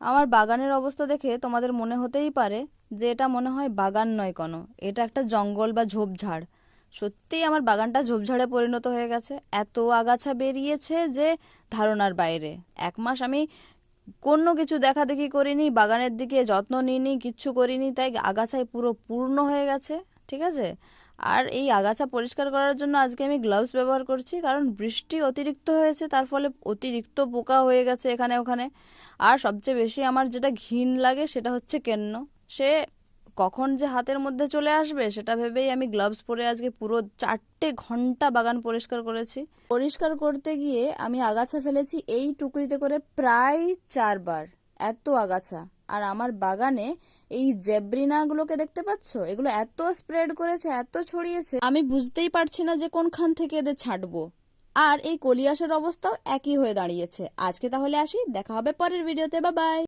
আমার বাগানের অবস্থা দেখে তোমাদের মনে হতেই পারে যে এটা মনে হয় বাগান নয় কোনো, এটা একটা জঙ্গল বা ঝোপঝাড়। সত্যিই আমার বাগানটা ঝোপঝাড়ে পরিণত হয়ে গেছে। এত আগাছা বেরিয়েছে যে ধারণার বাইরে। 1 মাস আমি কোনো কিছু দেখা দেখি করিনি, বাগানের দিকে যত্ন নিইনি, কিচ্ছু করিনি, তাই আগাছায় পুরো পূর্ণ হয়ে গেছে। ঠিক আছে। আর এই আগাছা পরিষ্কার করার জন্য আজকে আমি গ্লাভস ব্যবহার করছি, কারণ বৃষ্টি অতিরিক্ত হয়েছে, তার ফলে অতিরিক্ত পোকা হয়ে গেছে এখানে ওখানে। আর সবচেয়ে বেশি আমার যেটা ঘিন লাগে সেটা হচ্ছে কেন্ন। সে কখন যে হাতের মধ্যে চলে আসবে সেটা ভেবেই আমি গ্লাভস পরে আজকে পুরো 4টে ঘন্টা বাগান পরিষ্কার করেছি। পরিষ্কার করতে গিয়ে আমি আগাছা ফেলেছি এই টুকরিতে করে প্রায় 4 বার। এত আগাছা। আর আমার বাগানে এই জেব্রিনাগুলোকে দেখতে পাচ্ছ, এগুলো এত স্প্রেড করেছে, এত ছড়িয়েছে, আমি বুঝতেই পারছি না যে কোনখান থেকে এদের ছাঁটবো। আর এই কলিয়াসের অবস্থাও একই হয়ে দাঁড়িয়েছে। আজকে তাহলে আসি, দেখা হবে পরের ভিডিওতে। Bye bye.